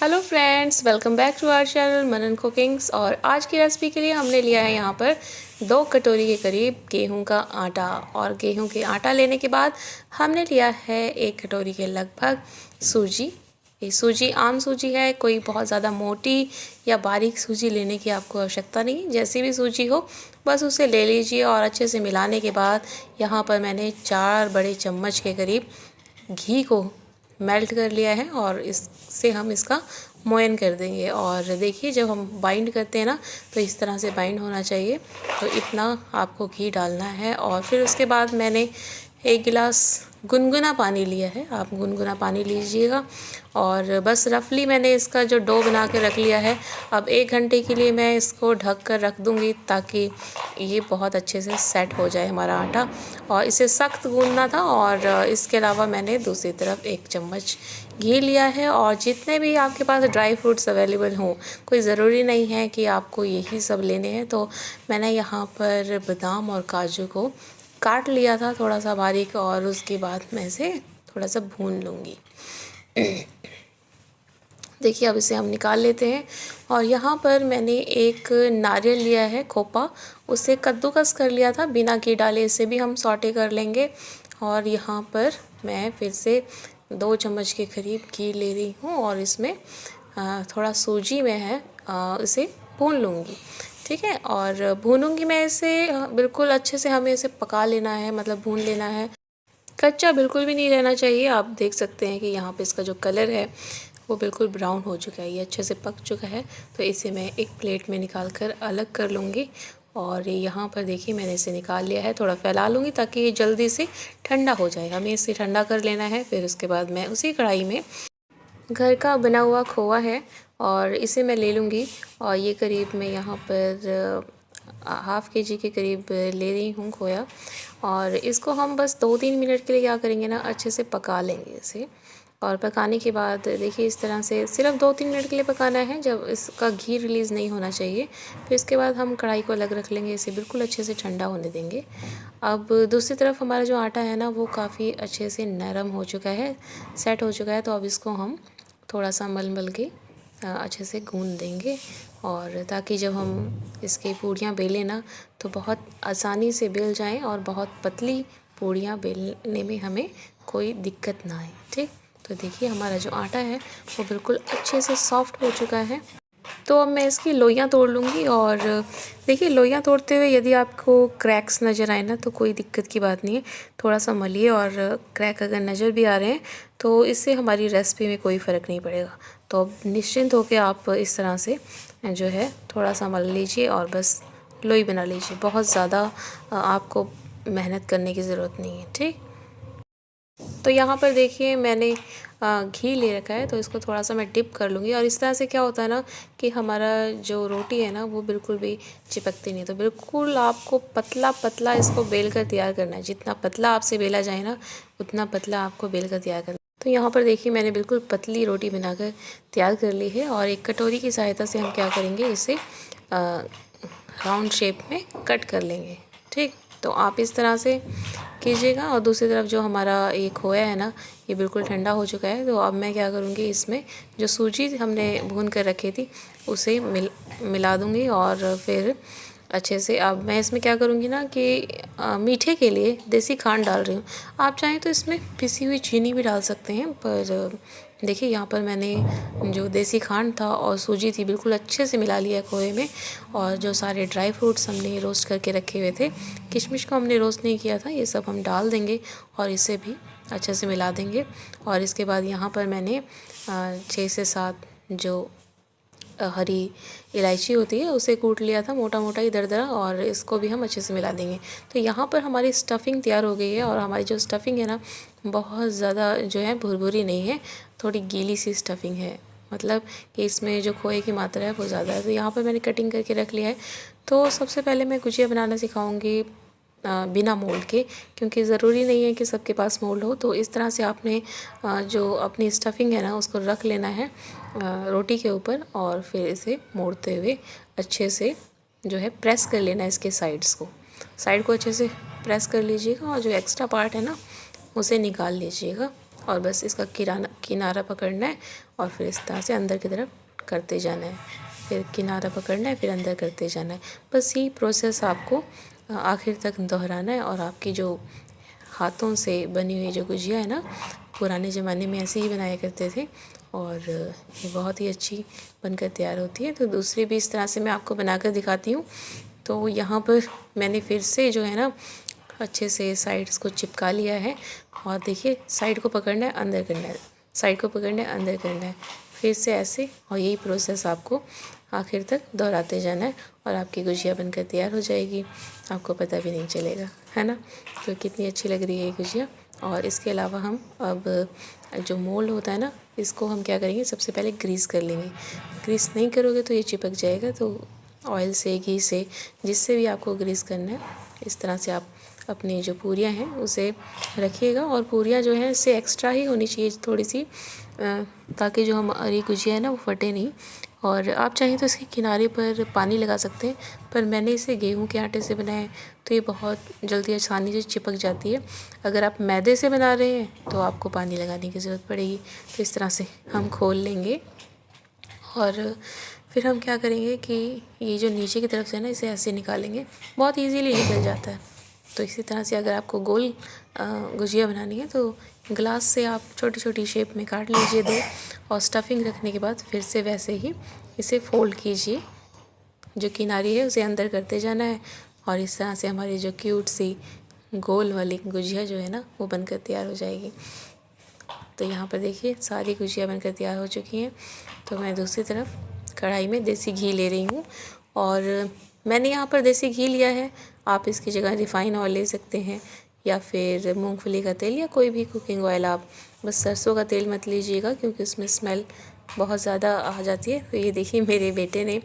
Hello friends, welcome back to our channel Manan cookings. और आज की रेसिपी के लिए हमने लिया है यहाँ पर 2 कटोरी के करीब गेहूं का आटा। और गेहूं के आटा लेने के बाद हमने लिया है 1 कटोरी के लगभग सूजी। ये सूजी आम सूजी है, कोई बहुत ज़्यादा मोटी या बारीक सूजी लेने की आपको आवश्यकता नहीं। जैसी भी सूजी हो बस उसे ले लीजिए। और अच्छे से मिलाने के बाद यहाँ पर मैंने 4 बड़े चम्मच के करीब घी को मेल्ट कर लिया है और इससे हम इसका मोयन कर देंगे। और देखिए, जब हम बाइंड करते हैं ना तो इस तरह से बाइंड होना चाहिए। तो इतना आपको घी डालना है। और फिर उसके बाद मैंने 1 गिलास गुनगुना पानी लिया है, आप गुनगुना पानी लीजिएगा। और बस रफली मैंने इसका जो डो बना के रख लिया है। अब 1 घंटे के लिए मैं इसको ढक कर रख दूँगी ताकि ये बहुत अच्छे से सेट हो जाए हमारा आटा। और इसे सख्त गूंदना था। और इसके अलावा मैंने दूसरी तरफ 1 चम्मच घी लिया है। और जितने भी आपके पास ड्राई फ्रूट्स अवेलेबल हों, कोई ज़रूरी नहीं है कि आपको यही सब लेने हैं। तो मैंने यहाँ पर बादाम और काजू को काट लिया था थोड़ा सा बारीक, और उसके बाद मैं इसे थोड़ा सा भून लूँगी। देखिए, अब इसे हम निकाल लेते हैं। और यहाँ पर मैंने एक नारियल लिया है खोपा, उसे कद्दूकस कर लिया था बिना घी डाले। इसे भी हम सौटे कर लेंगे। और यहाँ पर मैं फिर से 2 चम्मच के करीब घी ले रही हूँ और इसमें थोड़ा सूजी में है, इसे भून लूँगी। ठीक है, और भूनूंगी मैं इसे बिल्कुल अच्छे से। हमें इसे पका लेना है, मतलब भून लेना है। कच्चा बिल्कुल भी नहीं रहना चाहिए। आप देख सकते हैं कि यहाँ पे इसका जो कलर है वो बिल्कुल ब्राउन हो चुका है, ये अच्छे से पक चुका है। तो इसे मैं एक प्लेट में निकाल कर अलग कर लूँगी। और यहाँ पर देखिए, मैंने इसे निकाल लिया है। थोड़ा फैला लूँगी ताकि ये जल्दी से ठंडा हो जाए। हमें इसे ठंडा कर लेना है। फिर उसके बाद मैं उसी कढ़ाई में घर का बना हुआ खोआ है और इसे मैं ले लूँगी। और ये करीब मैं यहाँ पर हाफ़ केजी के करीब ले रही हूँ खोया। और इसको हम बस 2-3 मिनट के लिए क्या करेंगे ना, अच्छे से पका लेंगे इसे। और पकाने के बाद देखिए, इस तरह से सिर्फ 2-3 मिनट के लिए पकाना है, जब इसका घी रिलीज़ नहीं होना चाहिए। फिर इसके बाद हम कढ़ाई को अलग रख लेंगे, इसे बिल्कुल अच्छे से ठंडा होने देंगे। अब दूसरी तरफ हमारा जो आटा है ना, वो काफ़ी अच्छे से नरम हो चुका है, सेट हो चुका है। तो अब इसको हम थोड़ा सा मल के अच्छे से गूंद देंगे। और ताकि जब हम इसकी पूड़ियाँ बेलें ना तो बहुत आसानी से बेल जाएं और बहुत पतली पूड़ियाँ बेलने में हमें कोई दिक्कत ना आए। ठीक, तो देखिए, हमारा जो आटा है वो बिल्कुल अच्छे से सॉफ्ट हो चुका है। तो अब मैं इसकी लोइयाँ तोड़ लूँगी। और देखिए, लोइयाँ तोड़ते हुए यदि आपको क्रैक्स नज़र आए ना तो कोई दिक्कत की बात नहीं है, थोड़ा सा मलिए। और क्रैक अगर नज़र भी आ रहे हैं तो इससे हमारी रेसिपी में कोई फ़र्क नहीं पड़ेगा। तो अब निश्चिंत होकर आप इस तरह से जो है थोड़ा सा मल लीजिए और बस लोई बना लीजिए। बहुत ज़्यादा आपको मेहनत करने की ज़रूरत नहीं है। ठीक, तो यहाँ पर देखिए, मैंने घी ले रखा है तो इसको थोड़ा सा मैं डिप कर लूँगी। और इस तरह से क्या होता है ना कि हमारा जो रोटी है ना वो बिल्कुल भी चिपकती नहीं। तो बिल्कुल आपको पतला पतला इसको बेल कर तैयार करना है। जितना पतला आपसे बेला जाए ना उतना पतला आपको बेल कर तैयार करना है। तो यहाँ पर देखिए, मैंने बिल्कुल पतली रोटी बनाकर तैयार कर ली है। और एक कटोरी की सहायता से हम क्या करेंगे, इसे राउंड शेप में कट कर लेंगे। ठीक, तो आप इस तरह से कीजिएगा। और दूसरी तरफ जो हमारा ये खोया है ना, ये बिल्कुल ठंडा हो चुका है। तो अब मैं क्या करूँगी, इसमें जो सूजी हमने भून कर रखी थी उसे मिला दूँगी। और फिर अच्छे से अब मैं इसमें क्या करूँगी ना कि मीठे के लिए देसी खांड डाल रही हूँ। आप चाहें तो इसमें पिसी हुई चीनी भी डाल सकते हैं। पर देखिए, यहाँ पर मैंने जो देसी खांड था और सूजी थी बिल्कुल अच्छे से मिला लिया खोए में। और जो सारे ड्राई फ्रूट्स हमने रोस्ट करके रखे हुए थे, किशमिश को हमने रोस्ट नहीं किया था, ये सब हम डाल देंगे और इसे भी अच्छे से मिला देंगे। और इसके बाद यहाँ पर मैंने 6 से 7 जो हरी इलायची होती है उसे कूट लिया था मोटा मोटा ही दरदरा, और इसको भी हम अच्छे से मिला देंगे। तो यहाँ पर हमारी स्टफ़िंग तैयार हो गई है। और हमारी जो स्टफ़िंग है ना, बहुत ज़्यादा जो है भुरभुरी नहीं है, थोड़ी गीली सी स्टफ़िंग है। मतलब कि इसमें जो खोए की मात्रा है वो ज़्यादा है। तो यहाँ पर मैंने कटिंग करके रख लिया है। तो सबसे पहले मैं गुजिया बनाना सिखाऊंगी बिना मोल्ड के, क्योंकि ज़रूरी नहीं है कि सबके पास मोल्ड हो। तो इस तरह से आपने जो अपनी स्टफ़िंग है ना उसको रख लेना है रोटी के ऊपर। और फिर इसे मोड़ते हुए अच्छे से जो है प्रेस कर लेना है इसके साइड को अच्छे से प्रेस कर लीजिएगा। और जो एक्स्ट्रा पार्ट है ना उसे निकाल लीजिएगा। और बस इसका किनारा पकड़ना है और फिर इस तरह से अंदर की तरफ करते जाना है, फिर किनारा पकड़ना है, फिर अंदर करते जाना है। बस यही प्रोसेस आपको आखिर तक दोहराना है और आपकी जो हाथों से बनी हुई जो गुजिया है ना, पुराने ज़माने में ऐसे ही बनाया करते थे और ये बहुत ही अच्छी बनकर तैयार होती है। तो दूसरी भी इस तरह से मैं आपको बनाकर दिखाती हूँ। तो यहाँ पर मैंने फिर से जो है ना अच्छे से साइड्स को चिपका लिया है और देखिए साइड को पकड़ना है, अंदर करना है, साइड को पकड़ना है, अंदर करना है, फिर से ऐसे, और यही प्रोसेस आपको आखिर तक दोहराते जाना है और आपकी गुजिया बनकर तैयार हो जाएगी, आपको पता भी नहीं चलेगा, है ना। तो कितनी अच्छी लग रही है ये गुजिया। और इसके अलावा हम अब जो मोल्ड होता है ना, इसको हम क्या करेंगे, सबसे पहले ग्रीस कर लेंगे। ग्रीस नहीं करोगे तो ये चिपक जाएगा, तो ऑयल से, घी से, जिससे भी आपको ग्रीस करना है, इस तरह से आप अपनी जो पूरियाँ हैं उसे रखिएगा। और पूरियाँ जो हैं इससे एक्स्ट्रा ही होनी चाहिए थोड़ी सी, ताकि जो हमारी गुजिया है ना वो फटे नहीं। और आप चाहें तो इसके किनारे पर पानी लगा सकते हैं, पर मैंने इसे गेहूं के आटे से बनाया है तो ये बहुत जल्दी आसानी से चिपक जाती है। अगर आप मैदे से बना रहे हैं तो आपको पानी लगाने की ज़रूरत पड़ेगी। तो इस तरह से हम खोल लेंगे और फिर हम क्या करेंगे कि ये जो नीचे की तरफ से ना इसे ऐसे निकालेंगे, बहुत इजीली निकल जाता है। तो इसी तरह से अगर आपको गोल गुजिया बनानी है तो ग्लास से आप छोटी छोटी शेप में काट लीजिए दो, और स्टफिंग रखने के बाद फिर से वैसे ही इसे फोल्ड कीजिए, जो किनारी है उसे अंदर करते जाना है और इस तरह से हमारी जो क्यूट सी गोल वाली गुजिया जो है ना वो बनकर तैयार हो जाएगी। तो यहाँ पर देखिए सारी गुजिया बनकर तैयार हो चुकी हैं। तो मैं दूसरी तरफ कढ़ाई में देसी घी ले रही हूँ और मैंने यहाँ पर देसी घी लिया है, आप इसकी जगह रिफ़ाइन ऑयल ले सकते हैं या फिर मूंगफली का तेल या कोई भी कुकिंग ऑयल। आप बस सरसों का तेल मत लीजिएगा क्योंकि उसमें स्मेल बहुत ज़्यादा आ जाती है। तो ये देखिए मेरे बेटे ने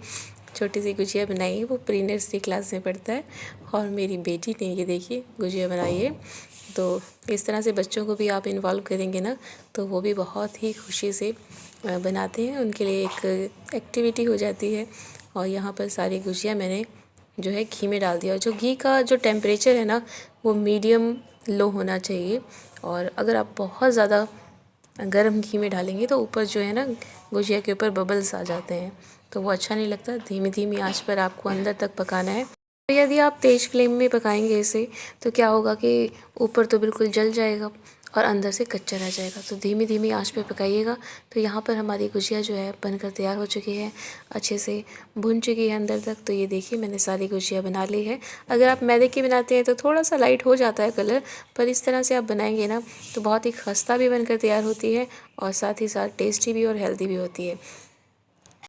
छोटी सी गुजिया बनाई है, वो प्री नर्सरी क्लास में पढ़ता है, और मेरी बेटी ने ये देखिए गुजिया बनाई है। तो इस तरह से बच्चों को भी आप इन्वॉल्व करेंगे ना तो वो भी बहुत ही खुशी से बनाते हैं, उनके लिए एक एक्टिविटी हो जाती है। और यहाँ पर सारी गुजिया मैंने जो है घी में डाल दिया, और जो घी का जो टेम्परेचर है ना वो मीडियम लो होना चाहिए। और अगर आप बहुत ज़्यादा गर्म घी में डालेंगे तो ऊपर जो है ना गुजिया के ऊपर बबल्स आ जाते हैं, तो वो अच्छा नहीं लगता। धीमी धीमी आंच पर आपको अंदर तक पकाना है। तो यदि आप तेज़ फ्लेम में पकाएंगे इसे तो क्या होगा कि ऊपर तो बिल्कुल जल जाएगा और अंदर से कच्चा रह जाएगा। तो धीमी धीमी आंच पे पकाइएगा। तो यहाँ पर हमारी गुजिया जो है बनकर तैयार हो चुकी है, अच्छे से भुन चुकी है अंदर तक। तो ये देखिए मैंने सारी गुजिया बना ली है। अगर आप मैदे की बनाते हैं तो थोड़ा सा लाइट हो जाता है कलर, पर इस तरह से आप बनाएंगे ना तो बहुत ही खस्ता भी बनकर तैयार होती है और साथ ही साथ टेस्टी भी और हेल्दी भी होती है।